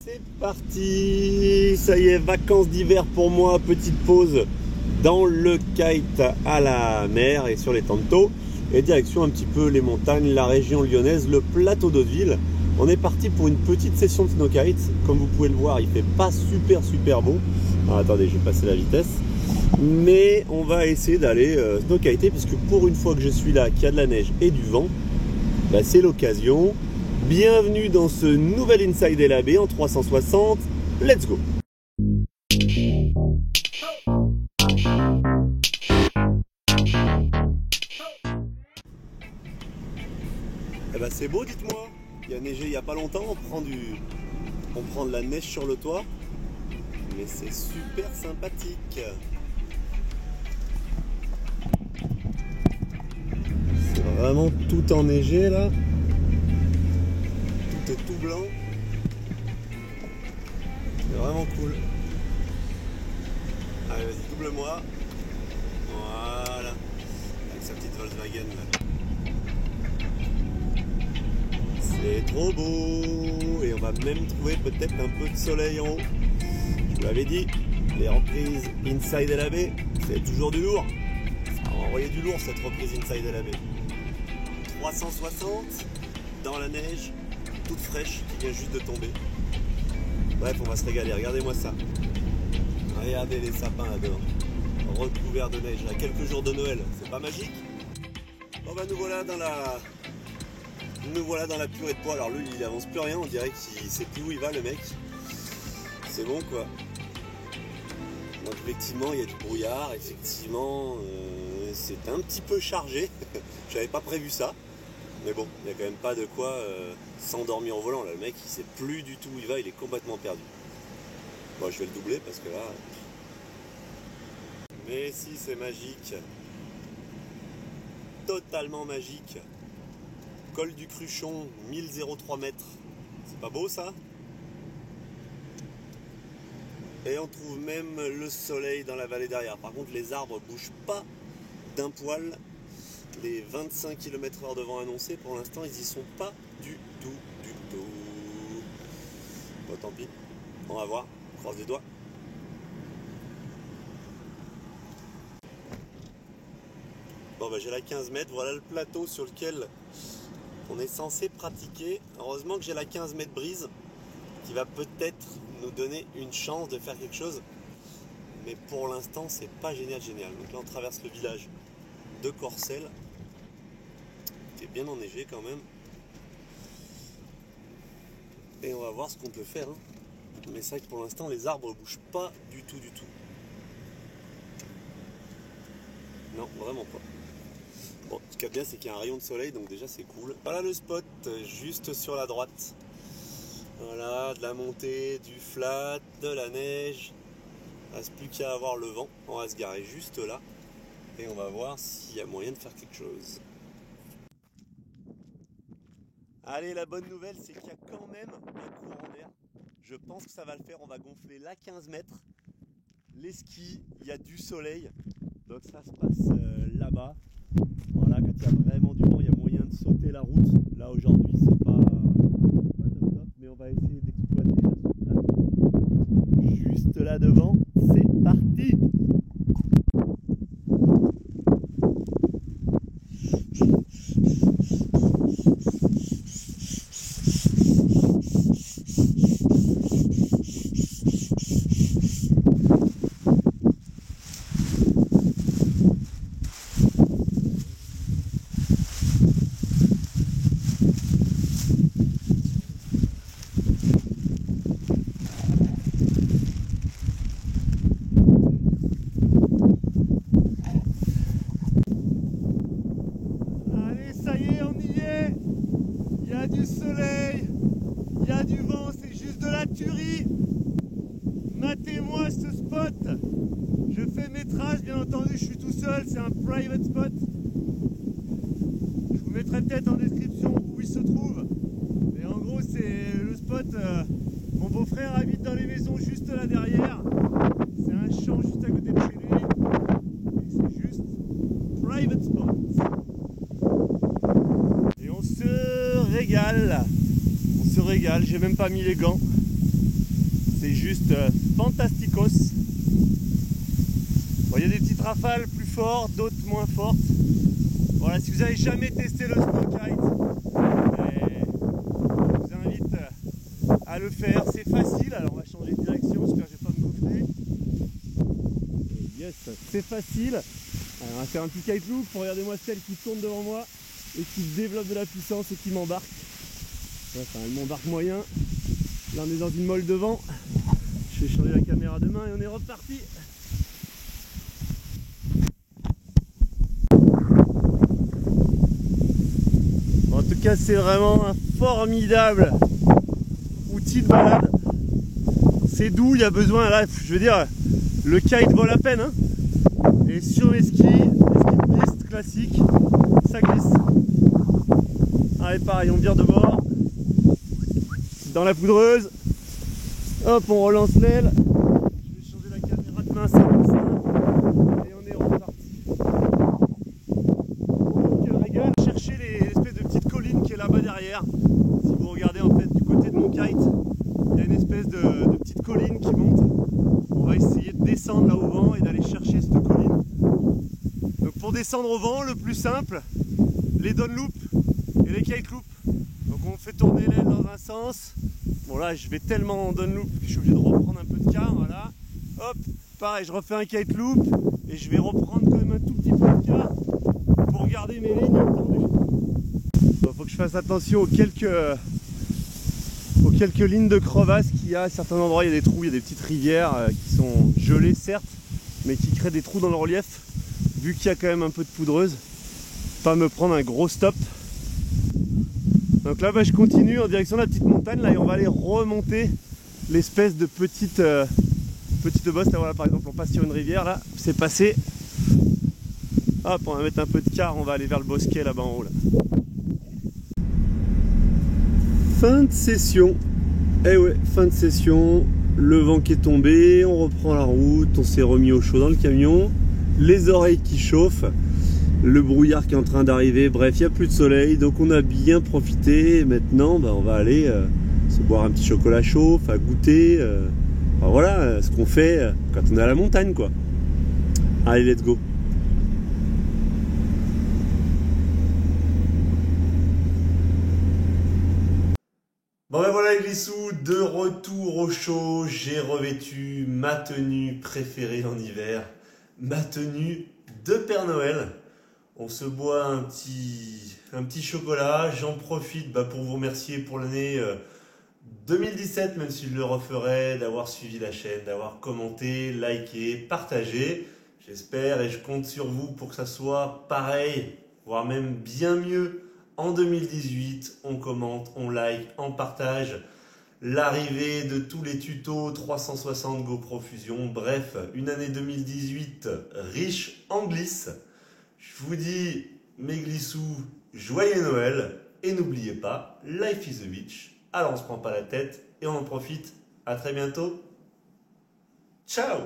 C'est parti, ça y est, vacances d'hiver pour moi, petite pause dans le kite à la mer et sur les Tantos et direction un petit peu les montagnes, la région lyonnaise, le plateau d'Hauteville. On est parti pour une petite session de snowkite, comme vous pouvez le voir il fait pas super beau. Alors, attendez, je vais passer la vitesse, mais on va essayer d'aller snowkiter puisque pour une fois que je suis là, qu'il y a de la neige et du vent, bah, c'est l'occasion. Bienvenue dans ce nouvel Inside LAB en 360, let's go! Eh ben c'est beau, dites-moi. Il y a neigé il n'y a pas longtemps, on prend de la neige sur le toit, mais c'est super sympathique. C'est vraiment tout enneigé là. Tout blanc, c'est vraiment cool. Allez, vas-y, double-moi. Voilà, avec sa petite Volkswagen là. C'est trop beau. Et on va même trouver peut-être un peu de soleil en haut. Je vous l'avais dit, les reprises Inside LAB, c'est toujours du lourd. Ça va envoyer du lourd cette reprise Inside LAB. 360 dans la neige, toute fraîche, qui vient juste de tomber. Bref, on va se régaler, regardez-moi ça. Regardez les sapins là-dedans, recouverts de neige, à quelques jours de Noël, c'est pas magique? Bon bah nous voilà dans la purée de poids. Alors lui il avance plus rien, on dirait qu'il sait plus où il va le mec. C'est bon quoi. Donc effectivement il y a du brouillard, effectivement c'est un petit peu chargé. J'avais pas prévu ça. Mais bon, il n'y a quand même pas de quoi s'endormir au volant. Là, le mec, il sait plus du tout où il va, il est complètement perdu. Bon, je vais le doubler parce que là... Mais si, c'est magique. Totalement magique. Col du Cruchon, 1003 mètres. C'est pas beau, ça? Et on trouve même le soleil dans la vallée derrière. Par contre, les arbres bougent pas d'un poil. Les 25 km/h de vent annoncés, pour l'instant, ils y sont pas du tout. Bon, tant pis. On va voir. On croise les doigts. Bon, bah, j'ai la 15 mètres. Voilà le plateau sur lequel on est censé pratiquer. Heureusement que j'ai la 15 mètres brise qui va peut-être nous donner une chance de faire quelque chose. Mais pour l'instant, c'est pas génial. Donc là, on traverse le village de Corcelles, qui est bien enneigé quand même, et on va voir ce qu'on peut faire hein. Mais c'est vrai que pour l'instant les arbres ne bougent pas du tout. Non, vraiment pas. Bon, ce qui est bien c'est qu'il y a un rayon de soleil, donc déjà c'est cool. Voilà le spot, juste sur la droite. Voilà, de la montée, du flat, de la neige. Il ne reste plus qu'à avoir le vent. On va se garer juste là et on va voir s'il y a moyen de faire quelque chose. Allez, la bonne nouvelle, c'est qu'il y a quand même un courant d'air. Je pense que ça va le faire. On va gonfler la 15 mètres. Les skis, il y a du soleil. Donc ça se passe là-bas. Voilà, quand il y a vraiment du vent, il y a moyen de sauter la route. Là, aujourd'hui, c'est pas top, mais on va essayer d'exploiter ce plateau. Juste là devant, c'est parti! Du soleil, il y a du vent, c'est juste de la tuerie. Matez-moi ce spot. Je fais métrage, bien entendu, je suis tout seul, c'est un private spot. Je vous mettrai peut-être en description où il se trouve. Et en gros, c'est le spot. Mon beau-frère habite dans les maisons juste là derrière. C'est un champ juste à côté de chez lui. Et c'est juste private spot. Et on se régale, j'ai même pas mis les gants. c'est juste fantasticos. Bon, il y a des petites rafales plus fortes, d'autres moins fortes. Voilà, si vous n'avez jamais testé le snow kite, je vous invite à le faire. C'est facile, alors on va changer de direction, j'espère que je ne vais pas me gaufrer. Yes, c'est facile. Alors, on va faire un petit kite loop. Regardez-moi celle qui tourne devant moi et qui développe de la puissance et qui m'embarque. Enfin, elle m'embarque moyen. Là on est dans une molle de vent. Je vais changer la caméra de main et on est reparti. En tout cas c'est vraiment un formidable outil de balade. C'est doux, il y a besoin là, je veux dire, le kite vaut la peine hein. Et sur les skis de piste classiques, ça glisse. Allez pareil, on vire de bord. Dans la poudreuse. Hop, on relance l'aile. Je vais changer la caméra de main, c'est comme ça. Et on est reparti. Oh, quel régal. Cherchez l'espèce de petite colline qui est là-bas derrière. Si vous regardez en fait du côté de mon kite, il y a une espèce de petite colline qui monte. On va essayer de descendre là au vent et d'aller chercher cette colline. Donc pour descendre au vent, le plus simple, les down loop et les kite loop. Donc on fait tourner l'aile dans un sens. Bon là je vais tellement en down loop que je suis obligé de reprendre un peu de quart, voilà. Hop, pareil, je refais un kite loop et je vais reprendre quand même un tout petit peu de quart pour garder mes lignes tendues. Bon, faut que je fasse attention aux quelques lignes de crevasse qu'il y a. À certains endroits il y a des trous, il y a des petites rivières qui sont gelées certes, mais qui créent des trous dans le relief. Vu qu'il y a quand même un peu de poudreuse, pas me prendre un gros stop. Donc là je continue en direction de la petite montagne là, et on va aller remonter l'espèce de petite bosse là. Voilà, par exemple on passe sur une rivière là, c'est passé. Hop, on va mettre un peu de quart, on va aller vers le bosquet là-bas en haut là. Fin de session. Eh ouais, fin de session. Le vent qui est tombé, on reprend la route, on s'est remis au chaud dans le camion, les oreilles qui chauffent. Le brouillard qui est en train d'arriver, bref, il n'y a plus de soleil, donc on a bien profité. Maintenant, on va aller se boire un petit chocolat chaud, enfin goûter. Enfin, voilà ce qu'on fait quand on est à la montagne, quoi. Allez, let's go. Bon ben voilà les glissous, de retour au chaud, j'ai revêtu ma tenue préférée en hiver, ma tenue de Père Noël. On se boit un petit chocolat. J'en profite pour vous remercier pour l'année 2017, même si je le referai, d'avoir suivi la chaîne, d'avoir commenté, liké, partagé. J'espère et je compte sur vous pour que ça soit pareil, voire même bien mieux en 2018. On commente, on like, on partage. L'arrivée de tous les tutos 360 GoPro Fusion. Bref, une année 2018 riche en glisse. Je vous dis, mes glissous, joyeux Noël. Et n'oubliez pas, life is a beach. Alors on se prend pas la tête et on en profite. À très bientôt. Ciao!